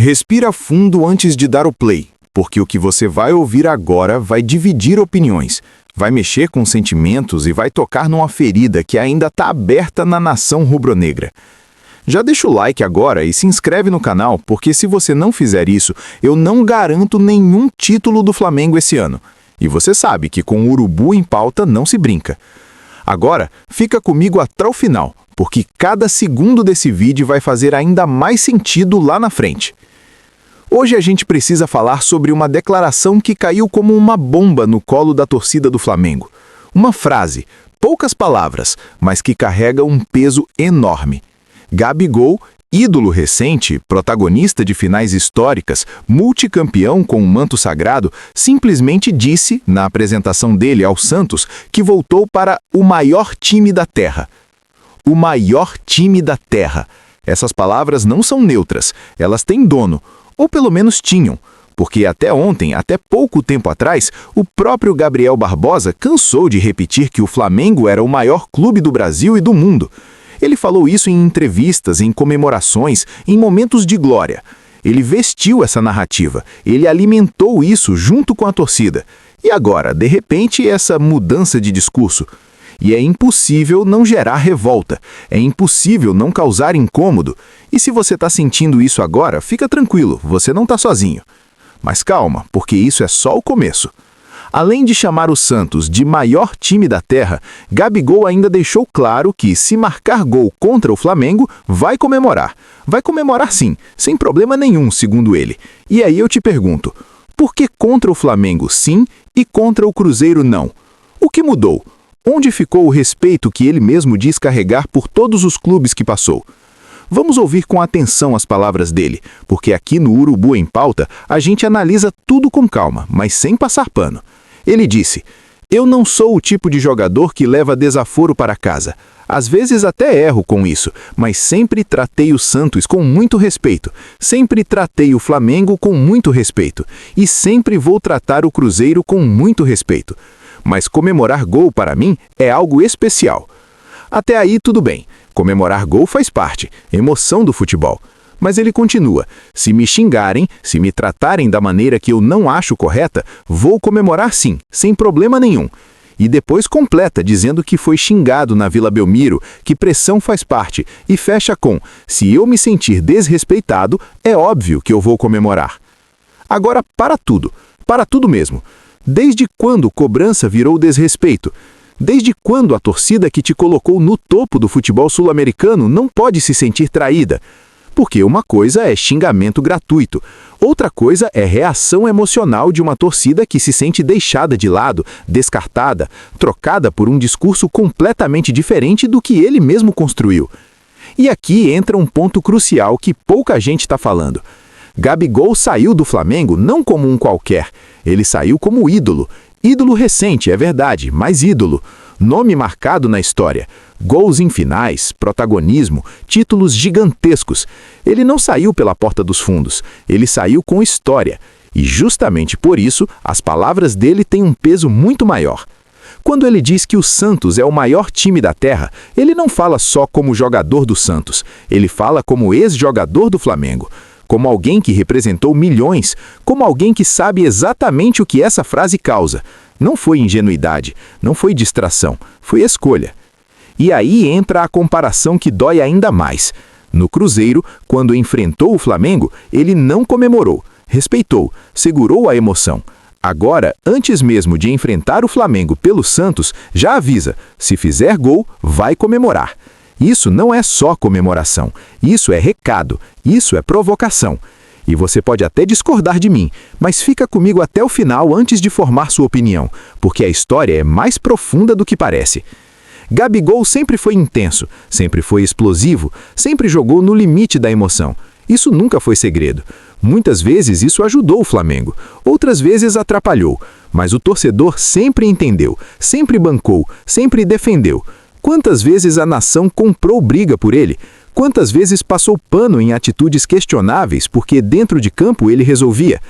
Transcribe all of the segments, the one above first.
Respira fundo antes de dar o play, porque o que você vai ouvir agora vai dividir opiniões, vai mexer com sentimentos e vai tocar numa ferida que ainda está aberta na nação rubro-negra. Já deixa o like agora e se inscreve no canal, porque se você não fizer isso, eu não garanto nenhum título do Flamengo esse ano. E você sabe que com o Urubu em pauta não se brinca. Agora, fica comigo até o final, porque cada segundo desse vídeo vai fazer ainda mais sentido lá na frente. Hoje a gente precisa falar sobre uma declaração que caiu como uma bomba no colo da torcida do Flamengo. Uma frase, poucas palavras, mas que carrega um peso enorme. Gabigol, ídolo recente, protagonista de finais históricas, multicampeão com um manto sagrado, simplesmente disse, na apresentação dele ao Santos, que voltou para o maior time da Terra. O maior time da Terra. Essas palavras não são neutras, elas têm dono. Ou pelo menos tinham, porque até ontem, até pouco tempo atrás, o próprio Gabriel Barbosa cansou de repetir que o Flamengo era o maior clube do Brasil e do mundo. Ele falou isso em entrevistas, em comemorações, em momentos de glória. Ele vestiu essa narrativa, ele alimentou isso junto com a torcida. E agora, de repente, essa mudança de discurso. E é impossível não gerar revolta, é impossível não causar incômodo. E se você está sentindo isso agora, fica tranquilo, você não está sozinho. Mas calma, porque isso é só o começo. Além de chamar o Santos de maior time da Terra, Gabigol ainda deixou claro que, se marcar gol contra o Flamengo, vai comemorar. Vai comemorar sim, sem problema nenhum, segundo ele. E aí eu te pergunto, por que contra o Flamengo sim e contra o Cruzeiro não? O que mudou? Onde ficou o respeito que ele mesmo diz carregar por todos os clubes que passou? Vamos ouvir com atenção as palavras dele, porque aqui no Urubu em Pauta a gente analisa tudo com calma, mas sem passar pano. Ele disse: "Eu não sou o tipo de jogador que leva desaforo para casa. Às vezes até erro com isso, mas sempre tratei o Santos com muito respeito, sempre tratei o Flamengo com muito respeito e sempre vou tratar o Cruzeiro com muito respeito. Mas comemorar gol para mim é algo especial." Até aí tudo bem, comemorar gol faz parte, emoção do futebol. Mas ele continua: "Se me xingarem, se me tratarem da maneira que eu não acho correta, vou comemorar sim, sem problema nenhum." E depois completa dizendo que foi xingado na Vila Belmiro, que pressão faz parte, e fecha com: "Se eu me sentir desrespeitado, é óbvio que eu vou comemorar." Agora para tudo mesmo. Desde quando cobrança virou desrespeito? Desde quando a torcida que te colocou no topo do futebol sul-americano não pode se sentir traída? Porque uma coisa é xingamento gratuito, outra coisa é reação emocional de uma torcida que se sente deixada de lado, descartada, trocada por um discurso completamente diferente do que ele mesmo construiu. E aqui entra um ponto crucial que pouca gente está falando. Gabigol saiu do Flamengo não como um qualquer, ele saiu como ídolo. Ídolo recente, é verdade, mas ídolo. Nome marcado na história. Gols em finais, protagonismo, títulos gigantescos. Ele não saiu pela porta dos fundos, ele saiu com história. E justamente por isso, as palavras dele têm um peso muito maior. Quando ele diz que o Santos é o maior time da Terra, ele não fala só como jogador do Santos, ele fala como ex-jogador do Flamengo. Como alguém que representou milhões, como alguém que sabe exatamente o que essa frase causa. Não foi ingenuidade, não foi distração, foi escolha. E aí entra a comparação que dói ainda mais. No Cruzeiro, quando enfrentou o Flamengo, ele não comemorou, respeitou, segurou a emoção. Agora, antes mesmo de enfrentar o Flamengo pelo Santos, já avisa: se fizer gol, vai comemorar. Isso não é só comemoração, isso é recado, isso é provocação. E você pode até discordar de mim, mas fica comigo até o final antes de formar sua opinião, porque a história é mais profunda do que parece. Gabigol sempre foi intenso, sempre foi explosivo, sempre jogou no limite da emoção. Isso nunca foi segredo. Muitas vezes isso ajudou o Flamengo, outras vezes atrapalhou, mas o torcedor sempre entendeu, sempre bancou, sempre defendeu. Quantas vezes a nação comprou briga por ele? Quantas vezes passou pano em atitudes questionáveis porque dentro de campo ele resolvia?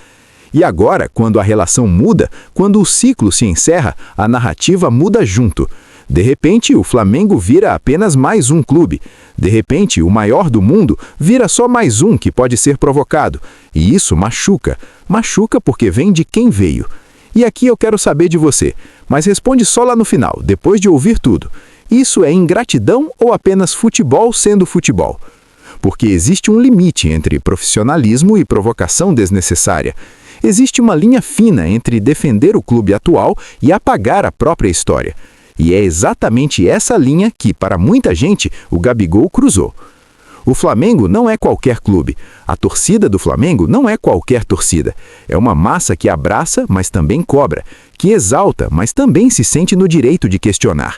E agora, quando a relação muda, quando o ciclo se encerra, a narrativa muda junto. De repente, o Flamengo vira apenas mais um clube. De repente, o maior do mundo vira só mais um que pode ser provocado. E isso machuca. Machuca porque vem de quem veio. E aqui eu quero saber de você, mas responde só lá no final, depois de ouvir tudo. Isso é ingratidão ou apenas futebol sendo futebol? Porque existe um limite entre profissionalismo e provocação desnecessária. Existe uma linha fina entre defender o clube atual e apagar a própria história. E é exatamente essa linha que, para muita gente, o Gabigol cruzou. O Flamengo não é qualquer clube. A torcida do Flamengo não é qualquer torcida. É uma massa que abraça, mas também cobra, que exalta, mas também se sente no direito de questionar.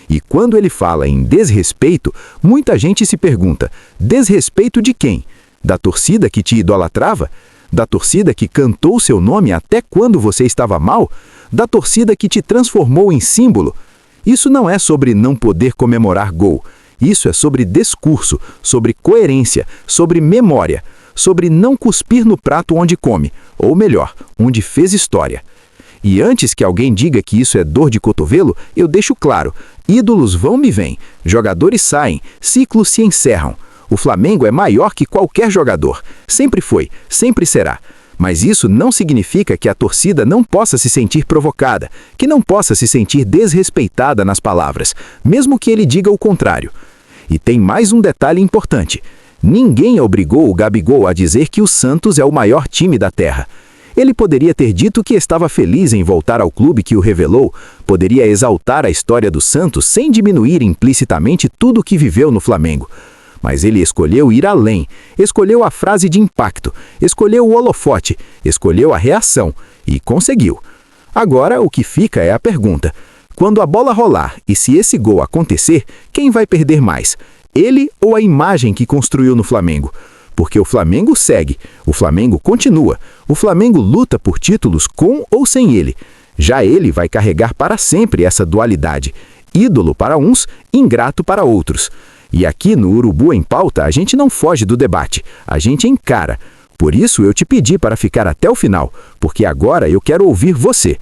E quando ele fala em desrespeito, muita gente se pergunta: desrespeito de quem? Da torcida que te idolatrava? Da torcida que cantou seu nome até quando você estava mal? Da torcida que te transformou em símbolo? Isso não é sobre não poder comemorar gol. Isso é sobre discurso, sobre coerência, sobre memória, sobre não cuspir no prato onde come, ou melhor, onde fez história. E antes que alguém diga que isso é dor de cotovelo, eu deixo claro: ídolos vão e vêm, jogadores saem, ciclos se encerram. O Flamengo é maior que qualquer jogador. Sempre foi, sempre será. Mas isso não significa que a torcida não possa se sentir provocada, que não possa se sentir desrespeitada nas palavras, mesmo que ele diga o contrário. E tem mais um detalhe importante: ninguém obrigou o Gabigol a dizer que o Santos é o maior time da Terra. Ele poderia ter dito que estava feliz em voltar ao clube que o revelou, poderia exaltar a história do Santos sem diminuir implicitamente tudo o que viveu no Flamengo. Mas ele escolheu ir além, escolheu a frase de impacto, escolheu o holofote, escolheu a reação e conseguiu. Agora o que fica é a pergunta: quando a bola rolar e se esse gol acontecer, quem vai perder mais? Ele ou a imagem que construiu no Flamengo? Porque o Flamengo segue, o Flamengo continua, o Flamengo luta por títulos com ou sem ele. Já ele vai carregar para sempre essa dualidade: ídolo para uns, ingrato para outros. E aqui no Urubu em Pauta a gente não foge do debate, a gente encara. Por isso eu te pedi para ficar até o final, porque agora eu quero ouvir você.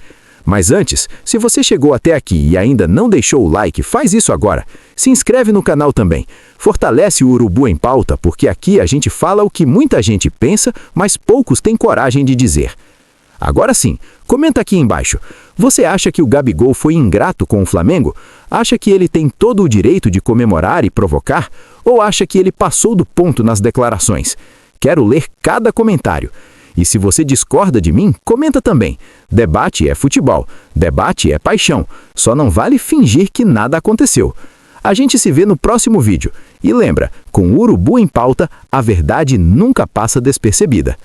Mas antes, se você chegou até aqui e ainda não deixou o like, faz isso agora. Se inscreve no canal também. Fortalece o Urubu em Pauta, porque aqui a gente fala o que muita gente pensa, mas poucos têm coragem de dizer. Agora sim, comenta aqui embaixo. Você acha que o Gabigol foi ingrato com o Flamengo? Acha que ele tem todo o direito de comemorar e provocar? Ou acha que ele passou do ponto nas declarações? Quero ler cada comentário. E se você discorda de mim, comenta também. Debate é futebol, debate é paixão. Só não vale fingir que nada aconteceu. A gente se vê no próximo vídeo. E lembra, com o Urubu em Pauta, a verdade nunca passa despercebida.